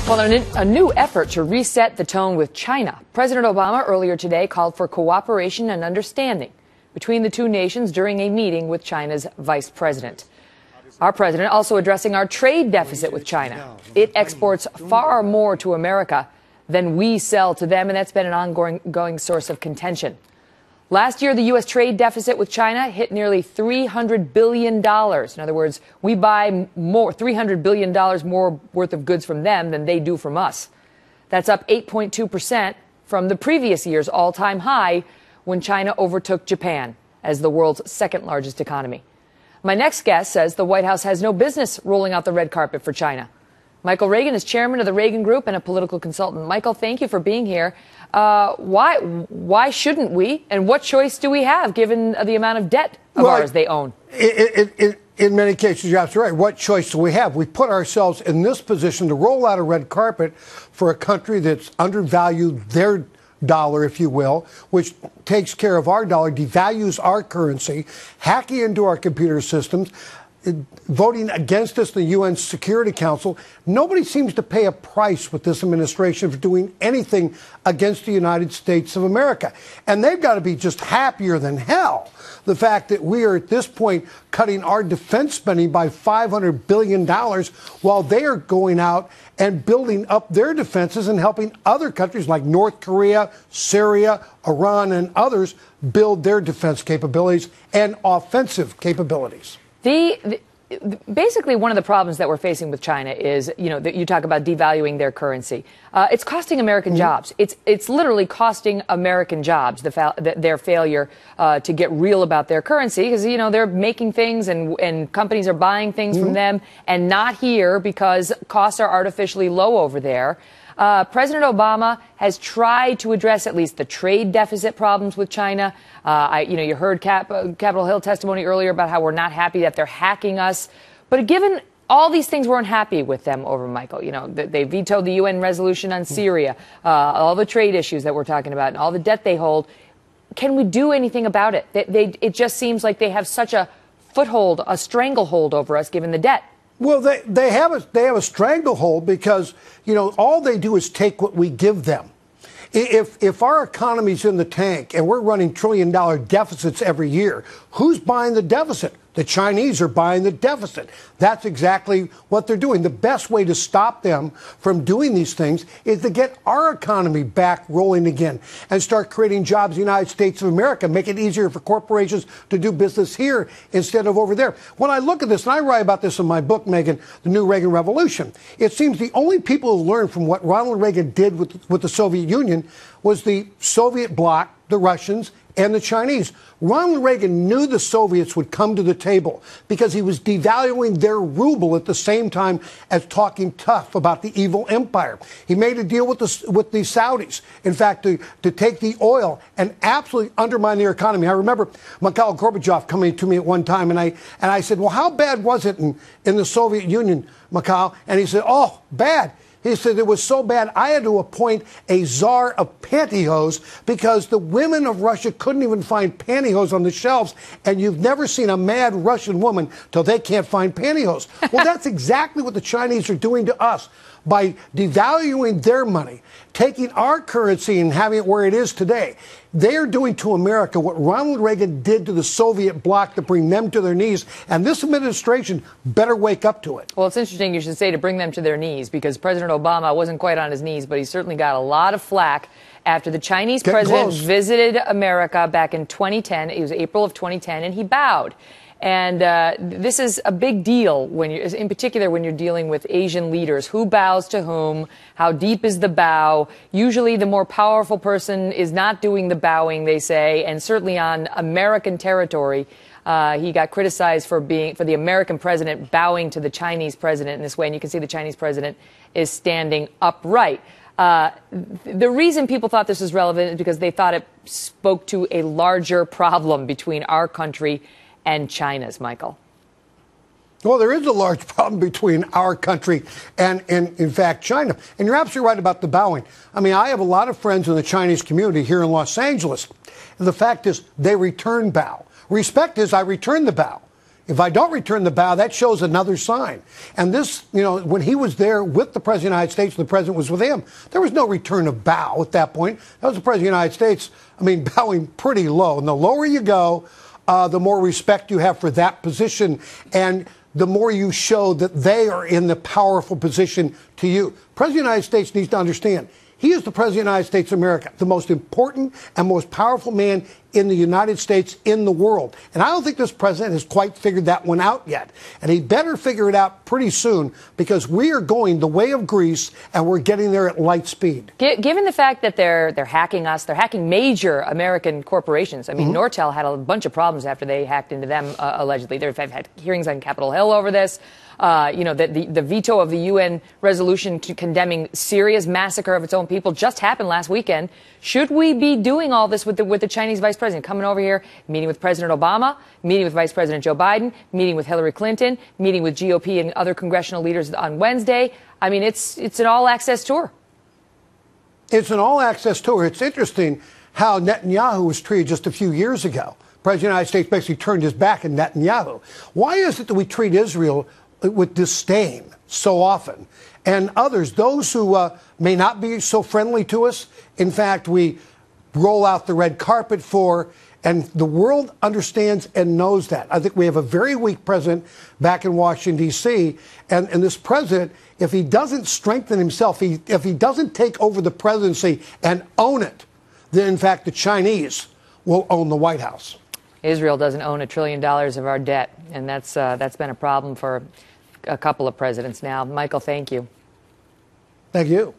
Well, a new effort to reset the tone with China. President Obama earlier today called for cooperation and understanding between the two nations during a meeting with China's vice president. Our president also addressing our trade deficit with China. It exports far more to America than we sell to them, and that's been an ongoing source of contention. Last year, the U.S. trade deficit with China hit nearly $300 billion. In other words, we buy more, $300 billion more worth of goods from them than they do from us. That's up 8.2% from the previous year's all-time high when China overtook Japan as the world's second largest economy. My next guest says the White House has no business rolling out the red carpet for China. Michael Reagan is chairman of the Reagan Group and a political consultant. Michael, thank you for being here. Why shouldn't we? And what choice do we have given the amount of debt of ours they own? In many cases, you're absolutely right. What choice do we have? We put ourselves in this position to roll out a red carpet for a country that's undervalued their dollar, if you will, which takes care of our dollar, devalues our currency, hacking into our computer systems, voting against us in the UN Security Council. Nobody seems to pay a price with this administration for doing anything against the United States of America. And they've got to be just happier than hell. The fact that we are at this point cutting our defense spending by $500 billion while they are going out and building up their defenses and helping other countries like North Korea, Syria, Iran, and others build their defense capabilities and offensive capabilities. Basically, one of the problems that we're facing with China is, that you talk about devaluing their currency. It's costing American jobs. It's literally costing American jobs, their failure to get real about their currency, because, they're making things and companies are buying things from them and not here because costs are artificially low over there. President Obama has tried to address at least the trade deficit problems with China. You heard Capitol Hill testimony earlier about how we're not happy that they're hacking us. But given all these things weren't happy with them over, Michael, they vetoed the UN resolution on Syria, all the trade issues that we're talking about and all the debt they hold. Can we do anything about it? It just seems like they have such a foothold, a stranglehold over us given the debt. Well, they have a stranglehold because, all they do is take what we give them. If our economy's in the tank and we're running trillion-dollar deficits every year, who's buying the deficit? The Chinese are buying the deficit. That's exactly what they're doing. The best way to stop them from doing these things is to get our economy back rolling again and start creating jobs in the United States of America, make it easier for corporations to do business here instead of over there. When I look at this, and I write about this in my book, Megan, The New Reagan Revolution, it seems the only people who learned from what Ronald Reagan did with the Soviet Union was the Soviet bloc, the Russians, and the Chinese. Ronald Reagan knew the Soviets would come to the table because he was devaluing their ruble at the same time as talking tough about the evil empire. He made a deal with the Saudis, in fact, to take the oil and absolutely undermine their economy. I remember Mikhail Gorbachev coming to me at one time, and I said, well, how bad was it in the Soviet Union, Mikhail? And he said, oh, bad. He said it was so bad I had to appoint a czar of pantyhose because the women of Russia couldn't even find pantyhose on the shelves. And you've never seen a mad Russian woman till they can't find pantyhose. Well, that's exactly what the Chinese are doing to us by devaluing their money, taking our currency and having it where it is today. They are doing to America what Ronald Reagan did to the Soviet bloc to bring them to their knees. And this administration better wake up to it. Well, it's interesting you should say to bring them to their knees, because President Obama wasn't quite on his knees, but he certainly got a lot of flack after the Chinese president visited America back in 2010. It was April of 2010, and he bowed. And this is a big deal in particular when you're dealing with Asian leaders. Who bows to whom? How deep is the bow? Usually the more powerful person is not doing the bowing, they say, and certainly on American territory. He got criticized for the American president bowing to the Chinese president in this way. And you can see the Chinese president is standing upright. The reason people thought this was relevant is because they thought it spoke to a larger problem between our country and China's, Michael. Well, there is a large problem between our country and in fact, China. And you're absolutely right about the bowing. I mean, I have a lot of friends in the Chinese community here in Los Angeles. And the fact is, they return bow. Respect is, I return the bow. If I don't return the bow, that shows another sign. And this, when he was there with the President of the United States, and the President was with him, there was no return of bow at that point. That was the President of the United States, bowing pretty low. And the lower you go, the more respect you have for that position, and the more you show that they are in the powerful position to you. The President of the United States needs to understand, he is the President of the United States of America, the most important and most powerful man in the United States, in the world. And I don't think this president has quite figured that one out yet. And he better figure it out pretty soon, because we are going the way of Greece, and we're getting there at light speed. Given the fact that they're hacking us, they're hacking major American corporations. Nortel had a bunch of problems after they hacked into them, allegedly. They've had hearings on Capitol Hill over this. The veto of the UN resolution condemning Syria's massacre of its own people just happened last weekend. Should we be doing all this with the Chinese vice president coming over here, meeting with President Obama, meeting with Vice President Joe Biden, meeting with Hillary Clinton, meeting with GOP and other congressional leaders on Wednesday? It's an all-access tour. It's an all-access tour. It's interesting how Netanyahu was treated just a few years ago. The President of the United States basically turned his back on Netanyahu. Why is it that we treat Israel with disdain so often? And others, those who may not be so friendly to us, in fact, we roll out the red carpet for, and the world understands and knows that. I think we have a very weak president back in Washington, D.C., and this president, if he doesn't strengthen himself, if he doesn't take over the presidency and own it, then, in fact, the Chinese will own the White House. Israel doesn't own $1 trillion of our debt, and that's been a problem for a couple of presidents now. Michael, thank you. Thank you.